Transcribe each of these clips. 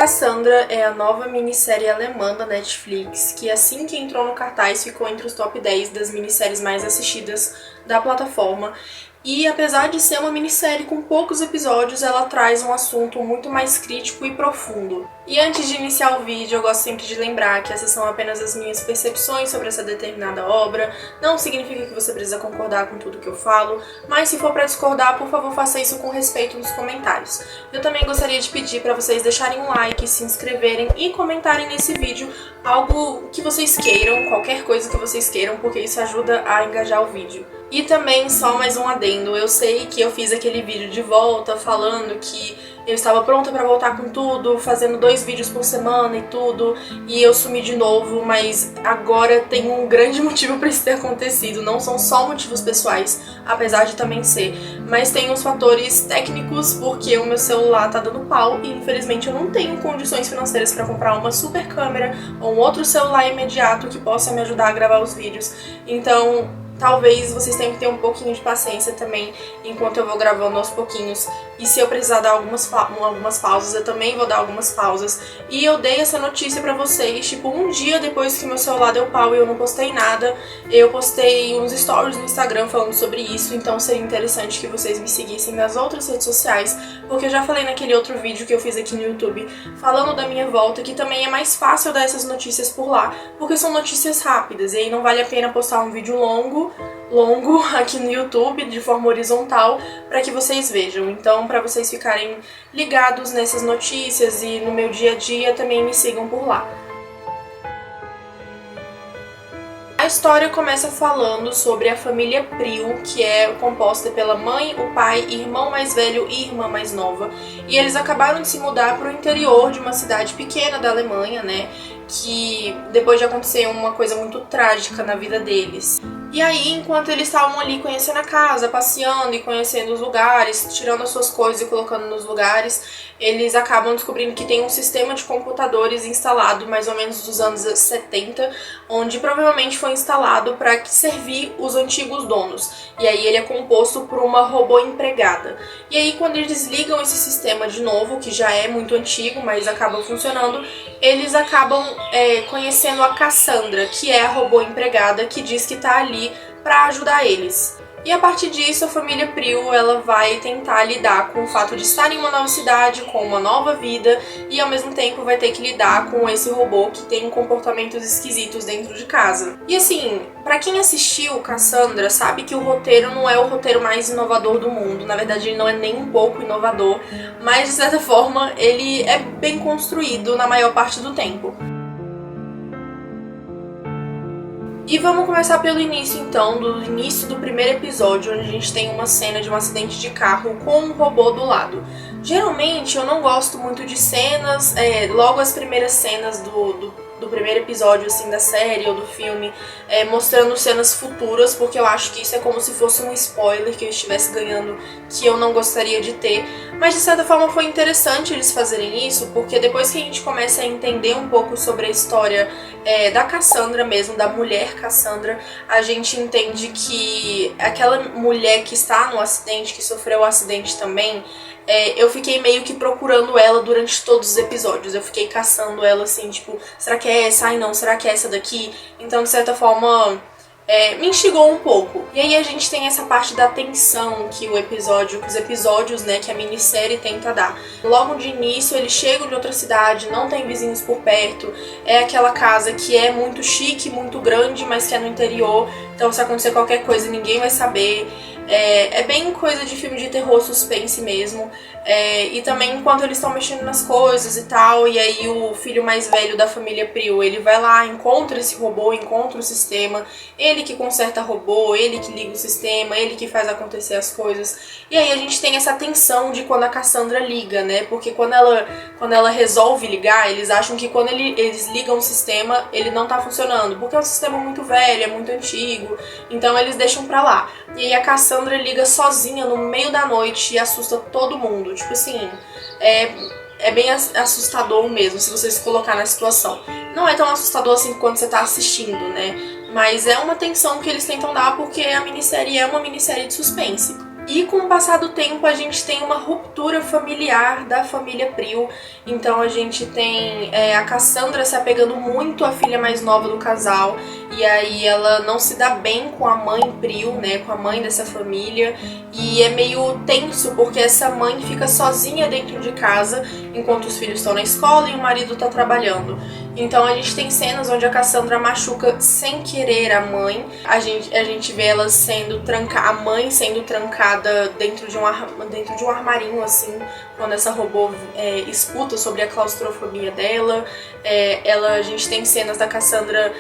Cassandra é a nova minissérie alemã da Netflix, que assim que entrou no cartaz ficou entre os top 10 das minisséries mais assistidas da plataforma. E apesar de ser uma minissérie com poucos episódios, ela traz um assunto muito mais crítico e profundo. E antes de iniciar o vídeo, eu gosto sempre de lembrar que essas são apenas as minhas percepções sobre essa determinada obra, não significa que você precisa concordar com tudo que eu falo, mas se for para discordar, por favor faça isso com respeito nos comentários. Eu também gostaria de pedir para vocês deixarem um like, se inscreverem e comentarem nesse vídeo algo que vocês queiram, qualquer coisa que vocês queiram, porque isso ajuda a engajar o vídeo. E também, só mais um adendo, eu sei que eu fiz aquele vídeo de volta falando que eu estava pronta pra voltar com tudo, fazendo 2 vídeos por semana e tudo, e eu sumi de novo, mas agora tem um grande motivo pra isso ter acontecido. Não são só motivos pessoais, apesar de também ser, mas tem uns fatores técnicos, porque o meu celular tá dando pau e infelizmente eu não tenho condições financeiras pra comprar uma super câmera ou um outro celular imediato que possa me ajudar a gravar os vídeos. Então talvez vocês tenham que ter um pouquinho de paciência também enquanto eu vou gravando aos pouquinhos. E se eu precisar dar algumas pausas, eu também vou dar algumas pausas. E eu dei essa notícia pra vocês, tipo, um dia depois que meu celular deu pau e eu não postei nada. Eu postei uns stories no Instagram falando sobre isso, então seria interessante que vocês me seguissem nas outras redes sociais, porque eu já falei naquele outro vídeo que eu fiz aqui no YouTube, falando da minha volta, que também é mais fácil dar essas notícias por lá, porque são notícias rápidas, e aí não vale a pena postar um vídeo longo aqui no YouTube, de forma horizontal, para que vocês vejam. Então, para vocês ficarem ligados nessas notícias e no meu dia a dia, também me sigam por lá. A história começa falando sobre a família Prio, que é composta pela mãe, o pai, irmão mais velho e irmã mais nova. E eles acabaram de se mudar para o interior de uma cidade pequena da Alemanha, né? Que depois de acontecer uma coisa muito trágica na vida deles. E aí, enquanto eles estavam ali conhecendo a casa, passeando e conhecendo os lugares, tirando as suas coisas e colocando nos lugares, eles acabam descobrindo que tem um sistema de computadores instalado mais ou menos dos anos 70, onde provavelmente foi instalado para servir os antigos donos. E aí ele é composto por uma robô empregada. E aí quando eles ligam esse sistema de novo, que já é muito antigo, mas acaba funcionando, eles acabam conhecendo a Cassandra, que é a robô empregada que diz que tá ali para ajudar eles. E a partir disso, a família Prio ela vai tentar lidar com o fato de estar em uma nova cidade, com uma nova vida, e ao mesmo tempo vai ter que lidar com esse robô que tem comportamentos esquisitos dentro de casa. E assim, pra quem assistiu Cassandra, sabe que o roteiro não é o roteiro mais inovador do mundo. Na verdade, ele não é nem um pouco inovador, mas de certa forma ele é bem construído na maior parte do tempo. E vamos começar pelo início então, do início do primeiro episódio, onde a gente tem uma cena de um acidente de carro com um robô do lado. Geralmente eu não gosto muito de cenas, logo as primeiras cenas do primeiro episódio assim da série ou do filme, mostrando cenas futuras, porque eu acho que isso é como se fosse um spoiler que eu estivesse ganhando, que eu não gostaria de ter. Mas de certa forma foi interessante eles fazerem isso, porque depois que a gente começa a entender um pouco sobre a história da Cassandra mesmo, da mulher Cassandra, a gente entende que aquela mulher que está no acidente, que sofreu o acidente também, eu fiquei meio que procurando ela durante todos os episódios. Eu fiquei caçando ela assim, tipo, será que é essa? Ai não, será que é essa daqui? Então, de certa forma, me instigou um pouco. E aí a gente tem essa parte da tensão que os episódios, né, que a minissérie tenta dar. Logo de início, eles chegam de outra cidade, não tem vizinhos por perto, é aquela casa que é muito chique, muito grande, mas que é no interior, então se acontecer qualquer coisa ninguém vai saber. É bem coisa de filme de terror, suspense mesmo. E também enquanto eles estão mexendo nas coisas e tal, e aí o filho mais velho da família Prio, ele vai lá, encontra esse robô, encontra o sistema, ele que conserta robô, ele que liga o sistema, ele que faz acontecer as coisas. E aí a gente tem essa tensão de quando a Cassandra liga, né? Porque quando ela resolve ligar, eles acham que quando eles ligam o sistema, ele não tá funcionando, porque é um sistema muito velho, é muito antigo, então eles deixam pra lá. E aí a Cassandra liga sozinha no meio da noite e assusta todo mundo. Tipo assim, é bem assustador mesmo, se você se colocar na situação. Não é tão assustador assim quando você tá assistindo, né? Mas é uma tensão que eles tentam dar porque a minissérie é uma minissérie de suspense. E com o passar do tempo a gente tem uma ruptura familiar da família Prio. Então a gente tem a Cassandra se apegando muito à filha mais nova do casal. E aí ela não se dá bem com a mãe Prio, né, com a mãe dessa família. E é meio tenso porque essa mãe fica sozinha dentro de casa enquanto os filhos estão na escola e o marido está trabalhando. Então a gente tem cenas onde a Cassandra machuca sem querer a mãe. A gente vê ela sendo trancada, a mãe sendo trancada dentro de um armarinho, assim, quando essa robô escuta sobre a claustrofobia dela. A gente tem cenas da Cassandra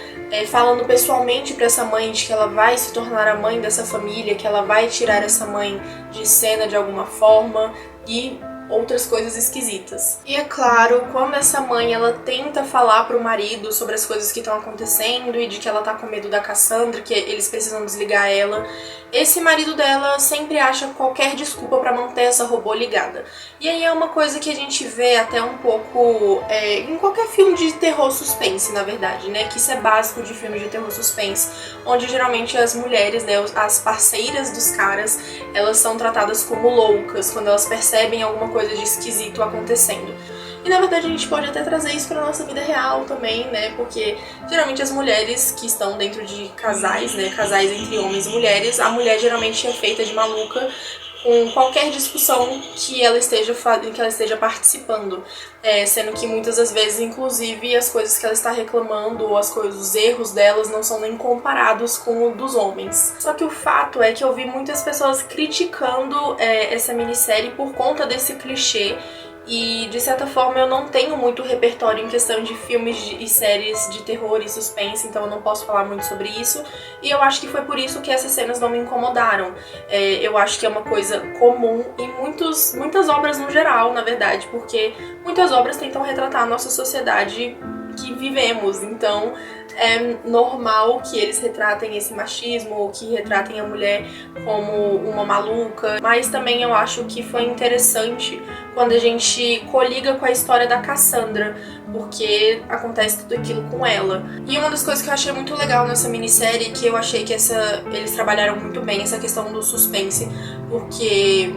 falando pessoalmente para essa mãe de que ela vai se tornar a mãe dessa família, que ela vai tirar essa mãe de cena de alguma forma e outras coisas esquisitas. E é claro, quando essa mãe ela tenta falar pro marido sobre as coisas que estão acontecendo e de que ela tá com medo da Cassandra, que eles precisam desligar ela, esse marido dela sempre acha qualquer desculpa pra manter essa robô ligada. E aí é uma coisa que a gente vê até um pouco em qualquer filme de terror suspense, na verdade, né? Que isso é básico de filmes de terror suspense, onde geralmente as mulheres, né, as parceiras dos caras, elas são tratadas como loucas quando elas percebem alguma coisa de esquisito acontecendo. E na verdade a gente pode até trazer isso pra nossa vida real também, né? Porque geralmente as mulheres que estão dentro de casais, né? Casais entre homens e mulheres, a mulher geralmente é feita de maluca com qualquer discussão que ela esteja participando, sendo que muitas das vezes, inclusive, as coisas que ela está reclamando ou os erros delas não são nem comparados com o dos homens. Só que o fato é que eu vi muitas pessoas criticando essa minissérie por conta desse clichê. E, de certa forma, eu não tenho muito repertório em questão de filmes e séries de terror e suspense, então eu não posso falar muito sobre isso. E eu acho que foi por isso que essas cenas não me incomodaram. Eu acho que é uma coisa comum em muitas obras no geral, na verdade, porque muitas obras tentam retratar a nossa sociedade que vivemos, então é normal que eles retratem esse machismo ou que retratem a mulher como uma maluca, mas também eu acho que foi interessante quando a gente coliga com a história da Cassandra, porque acontece tudo aquilo com ela. E uma das coisas que eu achei muito legal nessa minissérie, que eu achei que eles trabalharam muito bem, essa questão do suspense, porque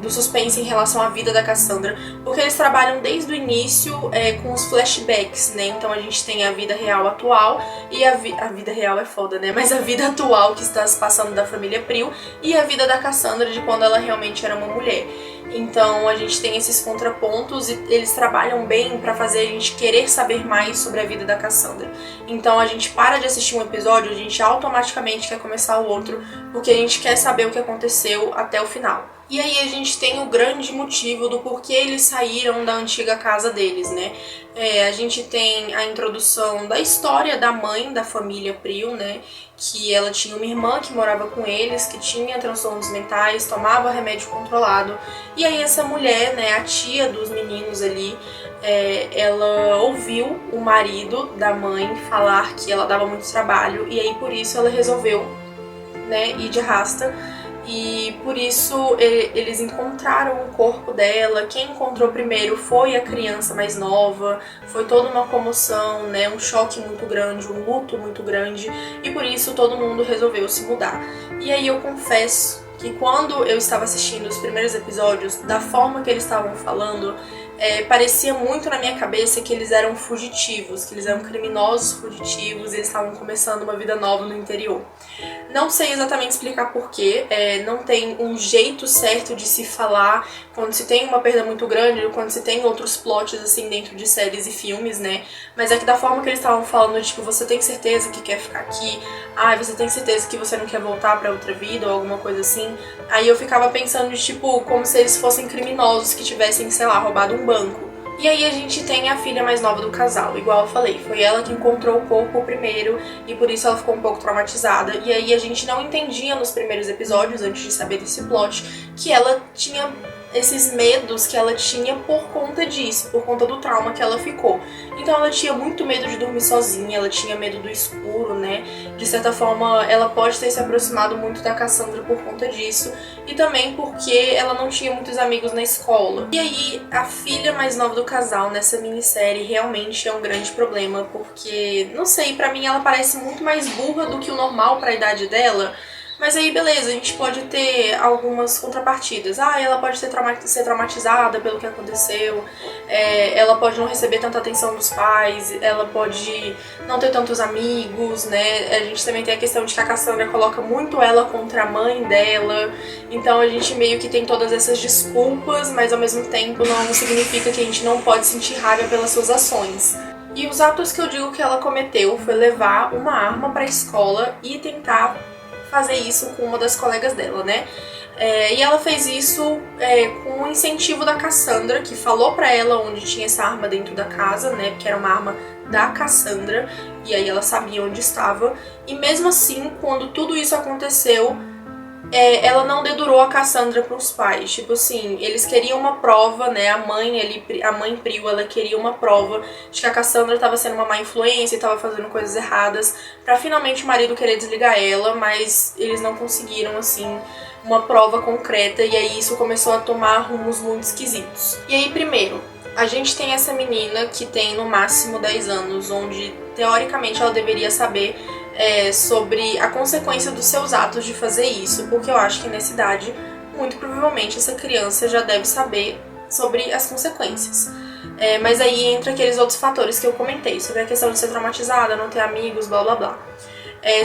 do suspense em relação à vida da Cassandra, porque eles trabalham desde o início com os flashbacks, né? Então a gente tem a vida real atual e a vida real é foda, né? Mas a vida atual que está se passando da família Prio e a vida da Cassandra de quando ela realmente era uma mulher. Então a gente tem esses contrapontos e eles trabalham bem pra fazer a gente querer saber mais sobre a vida da Cassandra. Então a gente para de assistir um episódio, a gente automaticamente quer começar o outro, porque a gente quer saber o que aconteceu até o final. E aí a gente tem o grande motivo do porquê eles saíram da antiga casa deles, né? A gente tem a introdução da história da mãe da família Prio, né? Que ela tinha uma irmã que morava com eles, que tinha transtornos mentais, tomava remédio controlado. E aí essa mulher, né, a tia dos meninos ali, ela ouviu o marido da mãe falar que ela dava muito trabalho, e aí por isso ela resolveu, né, ir de arrasta. E por isso eles encontraram o corpo dela. Quem encontrou primeiro foi a criança mais nova. Foi toda uma comoção, né? Um choque muito grande, um luto muito grande. E por isso todo mundo resolveu se mudar. E aí eu confesso que quando eu estava assistindo os primeiros episódios, da forma que eles estavam falando, parecia muito na minha cabeça que eles eram fugitivos, que eles eram criminosos fugitivos e eles estavam começando uma vida nova no interior. Não sei exatamente explicar porquê, não tem um jeito certo de se falar quando se tem uma perda muito grande, ou quando se tem outros plots assim dentro de séries e filmes, né? Mas é que da forma que eles estavam falando, tipo, você tem certeza que quer ficar aqui? Você tem certeza que você não quer voltar pra outra vida ou alguma coisa assim? Aí eu ficava pensando, tipo, como se eles fossem criminosos que tivessem, sei lá, roubado um banco. E aí a gente tem a filha mais nova do casal, igual eu falei, foi ela que encontrou o corpo primeiro e por isso ela ficou um pouco traumatizada. E aí a gente não entendia nos primeiros episódios, antes de saber desse plot, que ela tinha esses medos que ela tinha por conta disso, por conta do trauma que ela ficou. Então ela tinha muito medo de dormir sozinha, ela tinha medo do escuro, né? De certa forma, ela pode ter se aproximado muito da Cassandra por conta disso, e também porque ela não tinha muitos amigos na escola. E aí, a filha mais nova do casal nessa minissérie realmente é um grande problema, porque, não sei, pra mim ela parece muito mais burra do que o normal pra idade dela. Mas aí, beleza, a gente pode ter algumas contrapartidas. Ela pode ser traumatizada pelo que aconteceu, ela pode não receber tanta atenção dos pais, ela pode não ter tantos amigos, né? A gente também tem a questão de que a Cassandra coloca muito ela contra a mãe dela, então a gente meio que tem todas essas desculpas, mas ao mesmo tempo não significa que a gente não pode sentir raiva pelas suas ações. E os atos que eu digo que ela cometeu foi levar uma arma pra escola e tentar fazer isso com uma das colegas dela, né? E ela fez isso com o incentivo da Cassandra, que falou pra ela onde tinha essa arma dentro da casa, né? Porque era uma arma da Cassandra, e aí ela sabia onde estava. E mesmo assim, quando tudo isso aconteceu, ela não dedurou a Cassandra pros pais. Tipo assim, eles queriam uma prova, né? A mãe Prio, ela queria uma prova de que a Cassandra tava sendo uma má influência e tava fazendo coisas erradas, pra finalmente o marido querer desligar ela, mas eles não conseguiram, assim, uma prova concreta, e aí isso começou a tomar rumos muito esquisitos. E aí, primeiro, a gente tem essa menina que tem no máximo 10 anos, onde teoricamente ela deveria saber sobre a consequência dos seus atos de fazer isso, porque eu acho que nessa idade, muito provavelmente essa criança já deve saber sobre as consequências. Mas aí entra aqueles outros fatores que eu comentei, sobre a questão de ser traumatizada, não ter amigos, blá blá blá.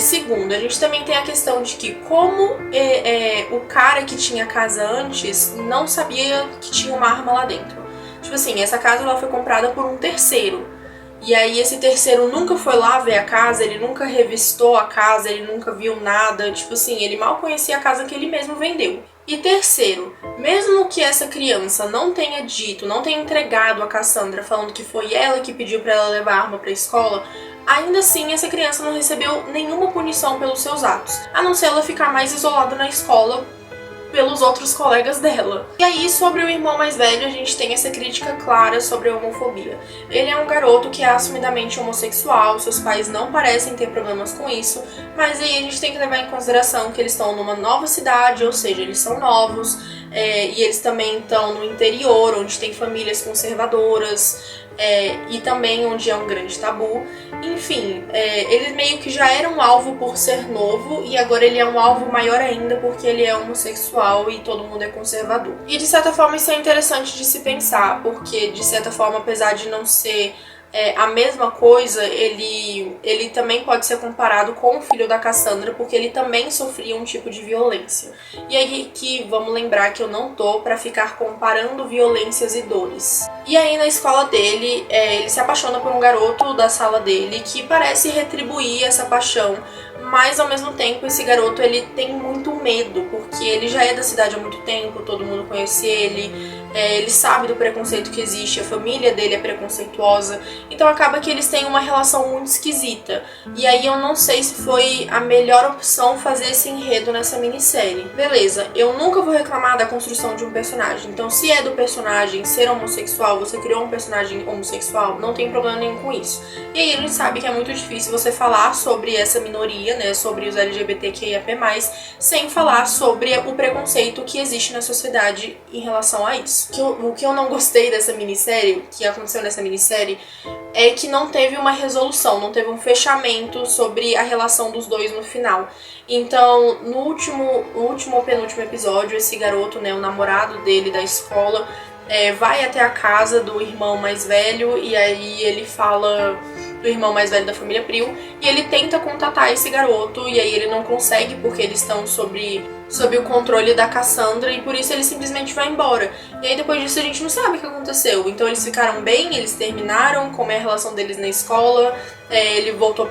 Segundo, a gente também tem a questão de que como o cara que tinha a casa antes não sabia que tinha uma arma lá dentro. Tipo assim, essa casa ela foi comprada por um terceiro. E aí esse terceiro nunca foi lá ver a casa, ele nunca revistou a casa, ele nunca viu nada. Tipo assim, ele mal conhecia a casa que ele mesmo vendeu. E terceiro, mesmo que essa criança não tenha dito, não tenha entregado a Cassandra falando que foi ela que pediu pra ela levar a arma pra escola, ainda assim essa criança não recebeu nenhuma punição pelos seus atos, a não ser ela ficar mais isolada na escola pelos outros colegas dela. E aí, sobre o irmão mais velho, a gente tem essa crítica clara sobre a homofobia. Ele é um garoto que é assumidamente homossexual, seus pais não parecem ter problemas com isso, mas aí a gente tem que levar em consideração que eles estão numa nova cidade, ou seja, eles são novos, e eles também estão no interior, onde tem famílias conservadoras, e também onde é um grande tabu. Enfim, ele meio que já era um alvo por ser novo, e agora ele é um alvo maior ainda porque ele é homossexual e todo mundo é conservador. E de certa forma isso é interessante de se pensar, porque de certa forma, apesar de não ser a mesma coisa, ele também pode ser comparado com o filho da Cassandra, porque ele também sofria um tipo de violência. E aí que vamos lembrar que eu não tô pra ficar comparando violências e dores. E aí na escola dele, ele se apaixona por um garoto da sala dele que parece retribuir essa paixão, mas ao mesmo tempo esse garoto ele tem muito medo, porque ele já é da cidade há muito tempo, todo mundo conhece ele sabe do preconceito que existe, a família dele é preconceituosa, então acaba que eles têm uma relação muito esquisita. E aí eu não sei se foi a melhor opção fazer esse enredo nessa minissérie. Beleza, eu nunca vou reclamar da construção de um personagem, então se é do personagem ser homossexual, você criou um personagem homossexual, não tem problema nenhum com isso. E aí a gente sabe que é muito difícil você falar sobre essa minoria, né, sobre os LGBTQIAP+, sem falar sobre o preconceito que existe na sociedade em relação a isso. O que eu não gostei dessa minissérie, que aconteceu nessa minissérie, é que não teve uma resolução, não teve um fechamento sobre a relação dos dois no final. Então, no último ou penúltimo episódio, esse garoto, né, o namorado dele da escola, vai até a casa do irmão mais velho, e aí ele fala do irmão mais velho da família Prio, e ele tenta contatar esse garoto, e aí ele não consegue porque eles estão sob o controle da Cassandra, e por isso ele simplesmente vai embora. E aí depois disso a gente não sabe o que aconteceu. Então eles ficaram bem, eles terminaram, como é a relação deles na escola,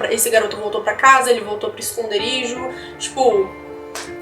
esse garoto voltou pra casa, ele voltou pro esconderijo, tipo...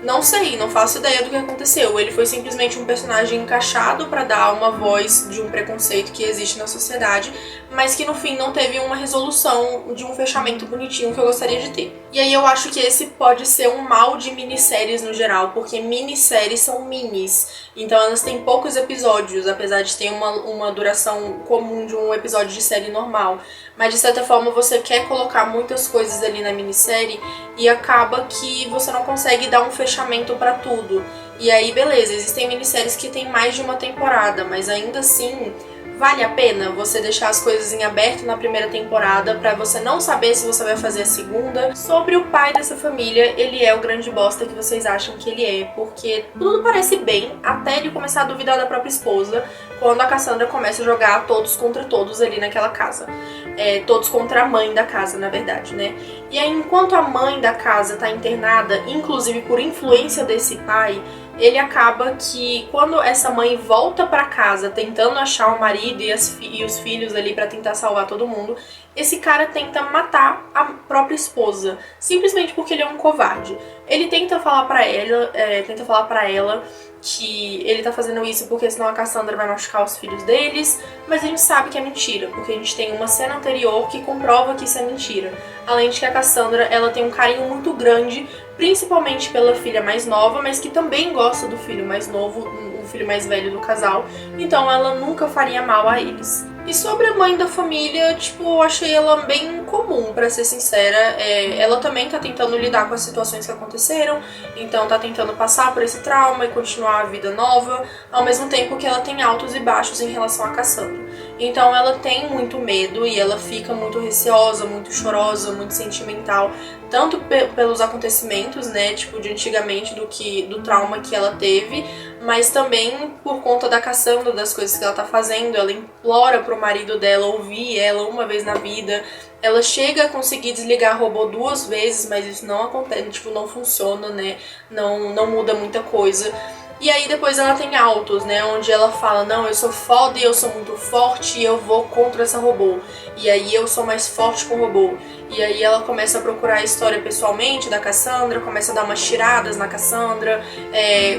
Não sei, não faço ideia do que aconteceu. Ele foi simplesmente um personagem encaixado pra dar uma voz de um preconceito que existe na sociedade, mas que no fim não teve uma resolução de um fechamento bonitinho que eu gostaria de ter. E aí eu acho que esse pode ser um mal de minisséries no geral, porque minisséries são minis, então elas têm poucos episódios, apesar de ter uma duração comum de um episódio de série normal. Mas de certa forma você quer colocar muitas coisas ali na minissérie e acaba que você não consegue dar um fechamento pra tudo. E aí beleza, existem minisséries que tem mais de uma temporada, mas ainda assim Vale a pena você deixar as coisas em aberto na primeira temporada pra você não saber se você vai fazer a segunda? Sobre o pai dessa família, ele é o grande bosta que vocês acham que ele é, porque tudo parece bem até ele começar a duvidar da própria esposa, quando a Cassandra começa a jogar todos contra todos ali naquela casa. Todos contra a mãe da casa, na verdade, né? E aí, enquanto a mãe da casa tá internada, inclusive por influência desse pai, ele acaba que quando essa mãe volta pra casa tentando achar o marido e os filhos ali pra tentar salvar todo mundo, esse cara tenta matar a própria esposa, simplesmente porque ele é um covarde. Ele tenta falar pra ela que ele tá fazendo isso porque senão a Cassandra vai machucar os filhos deles, mas a gente sabe que é mentira, porque a gente tem uma cena anterior que comprova que isso é mentira. Além de que a Cassandra, ela tem um carinho muito grande, principalmente pela filha mais nova, mas que também gosta do filho mais novo, o filho mais velho do casal, então ela nunca faria mal a eles. E sobre a mãe da família, tipo, eu achei ela bem comum, pra ser sincera. Ela também tá tentando lidar com as situações que aconteceram, então tá tentando passar por esse trauma e continuar a vida nova, ao mesmo tempo que ela tem altos e baixos em relação a Cassandra. Então ela tem muito medo e ela fica muito receosa, muito chorosa, muito sentimental, tanto pelos acontecimentos, né, tipo, de antigamente, do trauma que ela teve, mas também por conta da Cassandra, das coisas que ela tá fazendo. Ela implora pro marido dela ouvir ela uma vez na vida. Ela chega a conseguir desligar robô 2 vezes, mas isso não acontece, tipo, não funciona, né? Não muda muita coisa. E aí depois ela tem altos, né, onde ela fala, não, eu sou foda e eu sou muito forte e eu vou contra essa robô. E aí eu sou mais forte com o robô. E aí ela começa a procurar a história pessoalmente da Cassandra, começa a dar umas tiradas na Cassandra.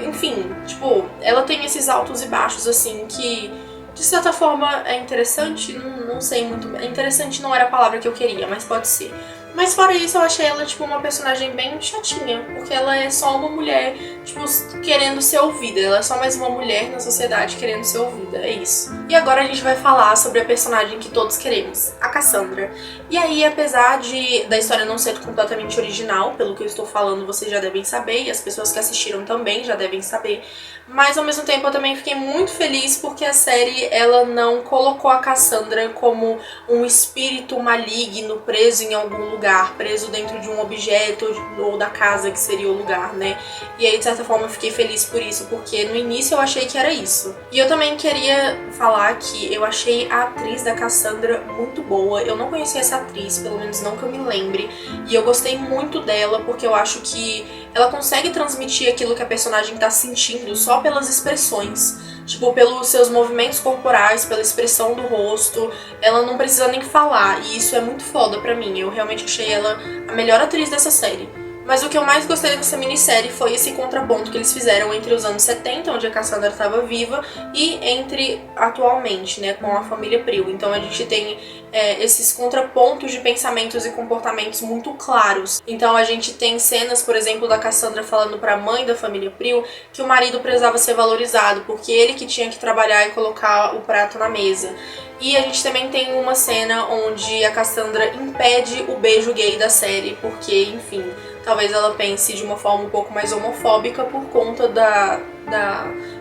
Enfim, tipo, ela tem esses altos e baixos, assim, que de certa forma é interessante, não sei muito. Interessante não era a palavra que eu queria, mas pode ser. Mas fora isso, eu achei ela, tipo, uma personagem bem chatinha, porque ela é só uma mulher, tipo, querendo ser ouvida. Ela é só mais uma mulher na sociedade querendo ser ouvida, é isso. E agora a gente vai falar sobre a personagem que todos queremos, a Cassandra. E aí, apesar da história não ser completamente original, pelo que eu estou falando, vocês já devem saber, e as pessoas que assistiram também já devem saber, mas ao mesmo tempo eu também fiquei muito feliz porque a série, ela não colocou a Cassandra como um espírito maligno preso em algum lugar, preso dentro de um objeto ou da casa que seria o lugar, né? E aí, de certa forma, eu fiquei feliz por isso, porque no início eu achei que era isso. E eu também queria falar que eu achei a atriz da Cassandra muito boa. Eu não conhecia essa atriz, pelo menos não que eu me lembre, e eu gostei muito dela porque eu acho que ela consegue transmitir aquilo que a personagem tá sentindo só pelas expressões. Tipo, pelos seus movimentos corporais, pela expressão do rosto. Ela não precisa nem falar, e isso é muito foda pra mim. Eu realmente achei ela a melhor atriz dessa série. Mas o que eu mais gostei dessa minissérie foi esse contraponto que eles fizeram entre os anos 70, onde a Cassandra estava viva, e entre atualmente, né, com a família Pryl. Então a gente tem esses contrapontos de pensamentos e comportamentos muito claros. Então a gente tem cenas, por exemplo, da Cassandra falando para a mãe da família Pryl que o marido precisava ser valorizado, porque ele que tinha que trabalhar e colocar o prato na mesa. E a gente também tem uma cena onde a Cassandra impede o beijo gay da série, porque, enfim, talvez ela pense de uma forma um pouco mais homofóbica por conta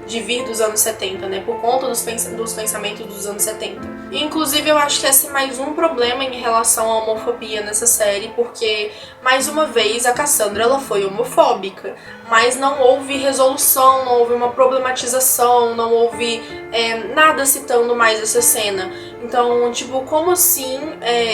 de vir dos anos 70, né? Por conta dos pensamentos dos anos 70. E, inclusive, eu acho que esse é mais um problema em relação à homofobia nessa série, porque, mais uma vez, a Cassandra, ela foi homofóbica, mas não houve resolução, não houve uma problematização, não houve nada citando mais essa cena. Então, tipo, como assim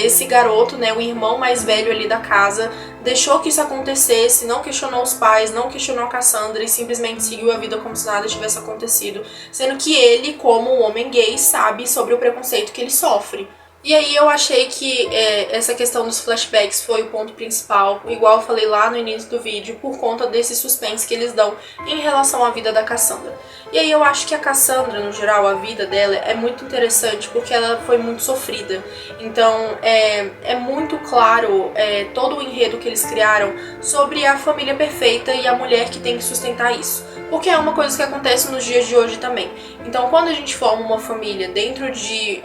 esse garoto, né, o irmão mais velho ali da casa, deixou que isso acontecesse, não questionou os pais, não questionou a Cassandra e simplesmente seguiu a vida como se nada tivesse acontecido, sendo que ele, como um homem gay, sabe sobre o preconceito que ele sofre. E aí eu achei que essa questão dos flashbacks foi o ponto principal, igual eu falei lá no início do vídeo, por conta desse suspense que eles dão em relação à vida da Cassandra. E aí eu acho que a Cassandra, no geral, a vida dela é muito interessante porque ela foi muito sofrida. Então é muito claro todo o enredo que eles criaram sobre a família perfeita e a mulher que tem que sustentar isso. Porque é uma coisa que acontece nos dias de hoje também. Então quando a gente forma uma família dentro de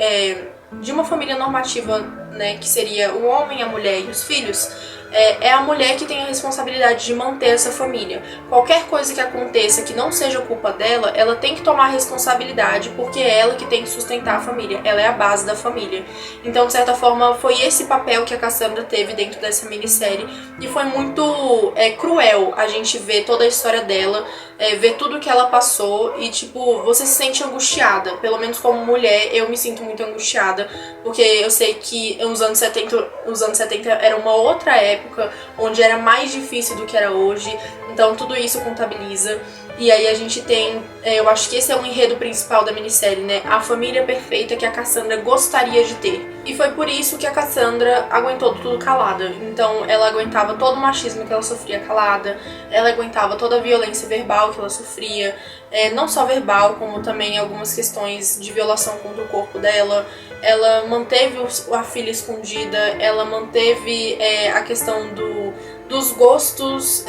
uma família normativa né, que seria o homem, a mulher e os filhos, é a mulher que tem a responsabilidade de manter essa família. Qualquer coisa que aconteça que não seja culpa dela, ela tem que tomar responsabilidade, porque é ela que tem que sustentar a família, ela é a base da família. Então, de certa forma, foi esse papel que a Cassandra teve dentro dessa minissérie, e foi muito cruel a gente ver toda a história dela, ver tudo que ela passou, e tipo, você se sente angustiada. Pelo menos como mulher, eu me sinto muito angustiada, porque eu sei que os anos 70 era uma outra época, onde era mais difícil do que era hoje, então tudo isso contabiliza. E aí a gente tem, eu acho que esse é o enredo principal da minissérie, né? A família perfeita que a Cassandra gostaria de ter. E foi por isso que a Cassandra aguentou tudo calada. Então ela aguentava todo o machismo que ela sofria calada, ela aguentava toda a violência verbal que ela sofria, não só verbal, como também algumas questões de violação contra o corpo dela. Ela manteve a filha escondida, ela manteve a questão dos gostos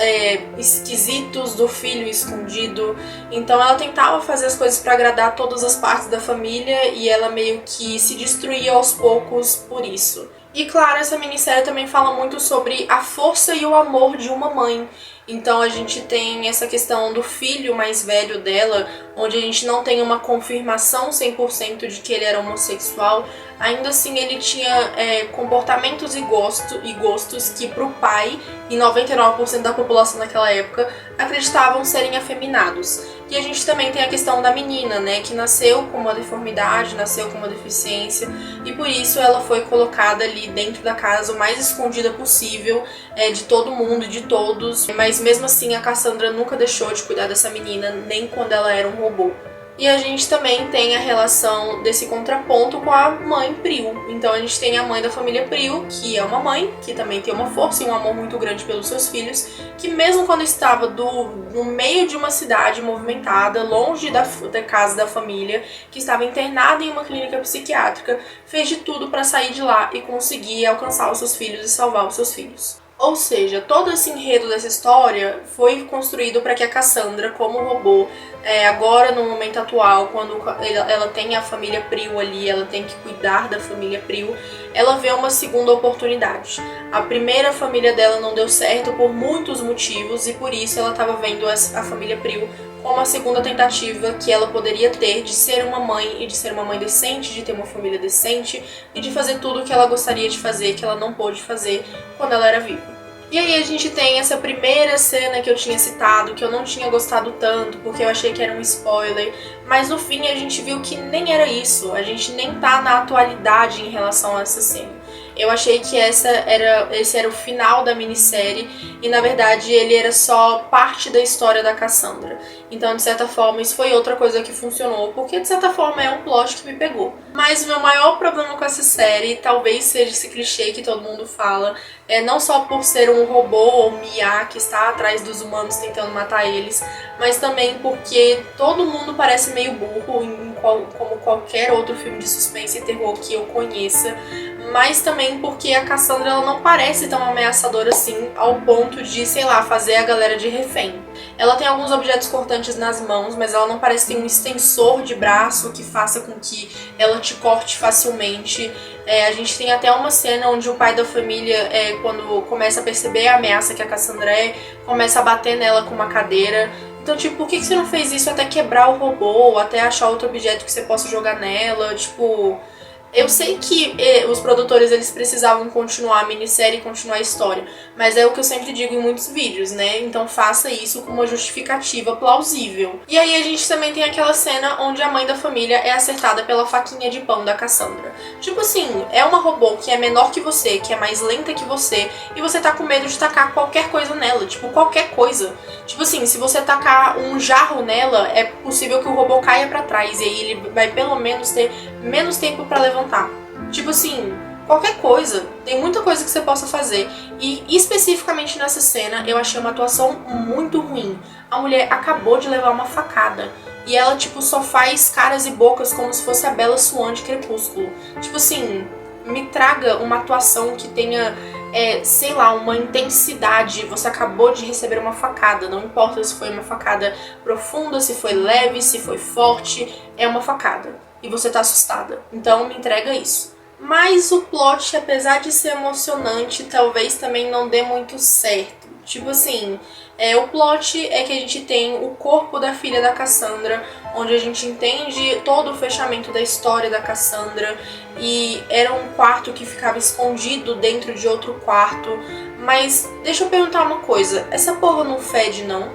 esquisitos do filho escondido. Então ela tentava fazer as coisas para agradar todas as partes da família, e ela meio que se destruía aos poucos por isso. E claro, essa minissérie também fala muito sobre a força e o amor de uma mãe. Então a gente tem essa questão do filho mais velho dela, onde a gente não tem uma confirmação 100% de que ele era homossexual. Ainda assim ele tinha comportamentos e gostos que pro pai, e 99% da população naquela época, acreditavam serem afeminados. E a gente também tem a questão da menina, né, que nasceu com uma deformidade, nasceu com uma deficiência, e por isso ela foi colocada ali dentro da casa o mais escondida possível de todo mundo, de todos. Mas mesmo assim a Cassandra nunca deixou de cuidar dessa menina, nem quando ela era um robô. E a gente também tem a relação desse contraponto com a mãe Prio. Então a gente tem a mãe da família Prio, que é uma mãe que também tem uma força e um amor muito grande pelos seus filhos, que mesmo quando estava no meio de uma cidade movimentada, longe da casa da família, que estava internada em uma clínica psiquiátrica, fez de tudo para sair de lá e conseguir alcançar os seus filhos e salvar os seus filhos. Ou seja, todo esse enredo dessa história foi construído para que a Cassandra, como robô, agora no momento atual, quando ela tem a família Prio ali, ela tem que cuidar da família Prio, ela vê uma segunda oportunidade. A primeira família dela não deu certo por muitos motivos, e por isso ela estava vendo a família Prio como a segunda tentativa que ela poderia ter de ser uma mãe, e de ser uma mãe decente, de ter uma família decente, e de fazer tudo o que ela gostaria de fazer, que ela não pôde fazer quando ela era viva. E aí a gente tem essa primeira cena que eu tinha citado, que eu não tinha gostado tanto, porque eu achei que era um spoiler, mas no fim a gente viu que nem era isso, a gente nem tá na atualidade em relação a essa cena. Eu achei que esse era o final da minissérie, e na verdade ele era só parte da história da Cassandra. Então, de certa forma, isso foi outra coisa que funcionou, porque de certa forma é um plot que me pegou. Mas o meu maior problema com essa série talvez seja esse clichê que todo mundo fala, não só por ser um robô ou um IA que está atrás dos humanos tentando matar eles, mas também porque todo mundo parece meio burro, como qualquer outro filme de suspense e terror que eu conheça, mas também porque a Cassandra ela não parece tão ameaçadora assim, ao ponto de, sei lá, fazer a galera de refém. Ela tem alguns objetos cortantes nas mãos, mas ela não parece ter um extensor de braço que faça com que ela te corte facilmente. A gente tem até uma cena onde o pai da família, quando começa a perceber a ameaça que a Cassandra começa a bater nela com uma cadeira. Então, tipo, por que você não fez isso até quebrar o robô, ou até achar outro objeto que você possa jogar nela? Tipo, eu sei que os produtores eles precisavam continuar a minissérie e continuar a história, mas é o que eu sempre digo em muitos vídeos, né? Então faça isso com uma justificativa plausível. E aí a gente também tem aquela cena onde a mãe da família é acertada pela faquinha de pão da Cassandra. Tipo assim, é uma robô que é menor que você, que é mais lenta que você, e você tá com medo de tacar qualquer coisa nela, tipo, qualquer coisa. Tipo assim, se você tacar um jarro nela, é possível que o robô caia pra trás, e aí ele vai pelo menos ter menos tempo pra levantar. Tipo assim, qualquer coisa, tem muita coisa que você possa fazer. E especificamente nessa cena, eu achei uma atuação muito ruim. A mulher acabou de levar uma facada, e ela, tipo, só faz caras e bocas como se fosse a Bella Swan de Crepúsculo. Tipo assim, me traga uma atuação que tenha, sei lá, uma intensidade. Você acabou de receber uma facada, não importa se foi uma facada profunda, se foi leve, se foi forte, é uma facada. E você tá assustada. Então me entrega isso. Mas o plot, apesar de ser emocionante, talvez também não dê muito certo. Tipo assim, o plot é que a gente tem o corpo da filha da Cassandra, onde a gente entende todo o fechamento da história da Cassandra, e era um quarto que ficava escondido dentro de outro quarto. Mas deixa eu perguntar uma coisa, essa porra não fede não?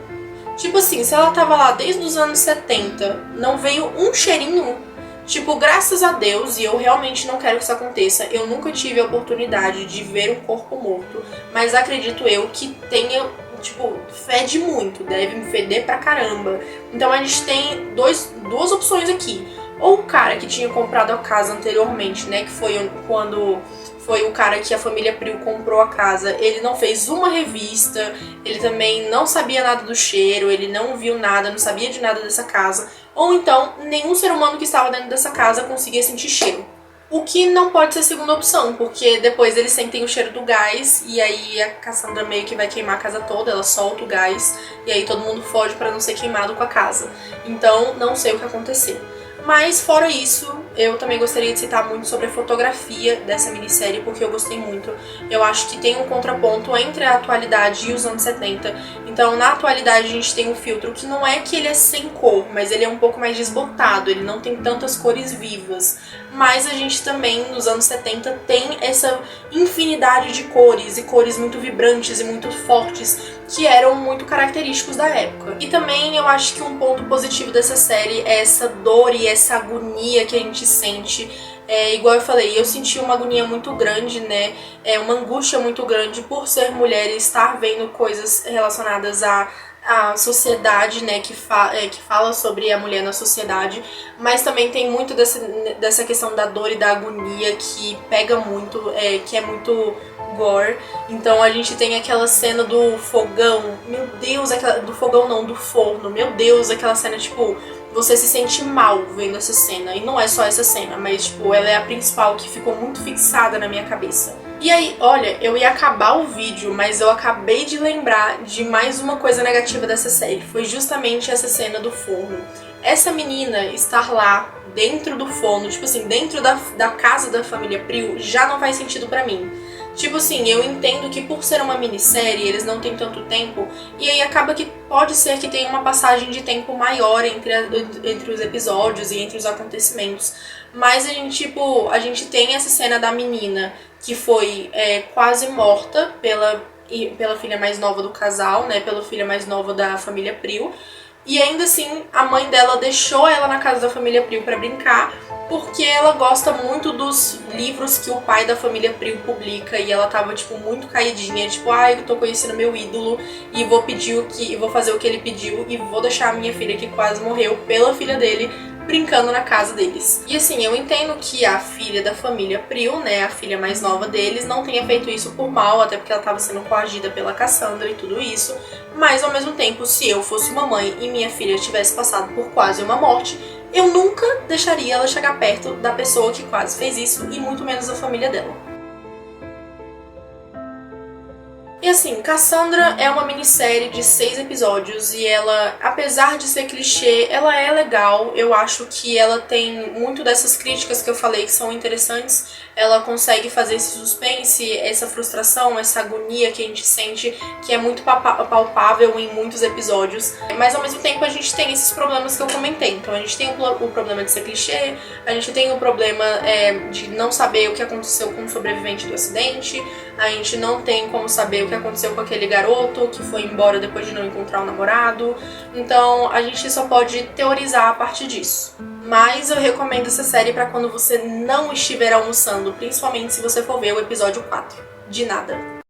Tipo assim, se ela tava lá desde os anos 70, não veio um cheirinho? Tipo, graças a Deus, e eu realmente não quero que isso aconteça, eu nunca tive a oportunidade de ver um corpo morto, mas acredito eu que tenha, tipo, fede muito, deve feder pra caramba. Então a gente tem duas opções aqui. Ou o cara que tinha comprado a casa anteriormente, né, que foi quando foi o cara que a família Priu comprou a casa, ele não fez uma revista, ele também não sabia nada do cheiro, ele não viu nada, não sabia de nada dessa casa. Ou então, nenhum ser humano que estava dentro dessa casa conseguia sentir cheiro. O que não pode ser a segunda opção, porque depois eles sentem o cheiro do gás e aí a Cassandra meio que vai queimar a casa toda, ela solta o gás e aí todo mundo foge para não ser queimado com a casa. Então, não sei o que aconteceu. Mas, fora isso, eu também gostaria de citar muito sobre a fotografia dessa minissérie, porque eu gostei muito. Eu acho que tem um contraponto entre a atualidade e os anos 70. Então, na atualidade, a gente tem um filtro que não é que ele é sem cor, mas ele é um pouco mais desbotado, ele não tem tantas cores vivas. Mas a gente também, nos anos 70, tem essa infinidade de cores, e cores muito vibrantes e muito fortes, que eram muito característicos da época. E também eu acho que um ponto positivo dessa série é essa dor e essa agonia que a gente sente. Igual eu falei, eu senti uma agonia muito grande, né? Uma angústia muito grande por ser mulher e estar vendo coisas relacionadas à sociedade, né, que fala sobre a mulher na sociedade, mas também tem muito dessa questão da dor e da agonia que pega muito, que é muito gore. Então a gente tem aquela cena do fogão, meu Deus, do fogão não, do forno, meu Deus, aquela cena, tipo, você se sente mal vendo essa cena. E não é só essa cena, mas, tipo, ela é a principal que ficou muito fixada na minha cabeça. E aí, olha, eu ia acabar o vídeo, mas eu acabei de lembrar de mais uma coisa negativa dessa série. Foi justamente essa cena do forno. Essa menina estar lá, dentro do forno, tipo assim, dentro da casa da família Priu, já não faz sentido pra mim. Tipo assim, eu entendo que por ser uma minissérie, eles não têm tanto tempo, e aí acaba que pode ser que tenha uma passagem de tempo maior entre os episódios e entre os acontecimentos. Mas a gente tem essa cena da menina que foi quase morta pela filha mais nova do casal, né, pela filha mais nova da família Priu. E ainda assim, a mãe dela deixou ela na casa da família Priu pra brincar, porque ela gosta muito dos livros que o pai da família Priu publica, e ela tava, tipo, muito caidinha, tipo, eu tô conhecendo meu ídolo e vou fazer o que ele pediu e vou deixar a minha filha que quase morreu pela filha dele brincando na casa deles. E assim, eu entendo que a filha da família Priu, né, a filha mais nova deles, não tenha feito isso por mal, até porque ela estava sendo coagida pela Cassandra e tudo isso, mas ao mesmo tempo, se eu fosse uma mãe e minha filha tivesse passado por quase uma morte, eu nunca deixaria ela chegar perto da pessoa que quase fez isso, e muito menos a família dela. E assim, Cassandra é uma minissérie de 6 episódios e ela, apesar de ser clichê, ela é legal. Eu acho que ela tem muito dessas críticas que eu falei que são interessantes. Ela consegue fazer esse suspense, essa frustração, essa agonia que a gente sente, que é muito palpável em muitos episódios. Mas ao mesmo tempo a gente tem esses problemas que eu comentei. Então a gente tem o problema de ser clichê, a gente tem o problema de não saber o que aconteceu com o sobrevivente do acidente, a gente não tem como saber o que aconteceu com aquele garoto que foi embora depois de não encontrar o namorado. Então a gente só pode teorizar a partir disso. Mas eu recomendo essa série pra quando você não estiver almoçando, principalmente se você for ver o episódio 4. De nada.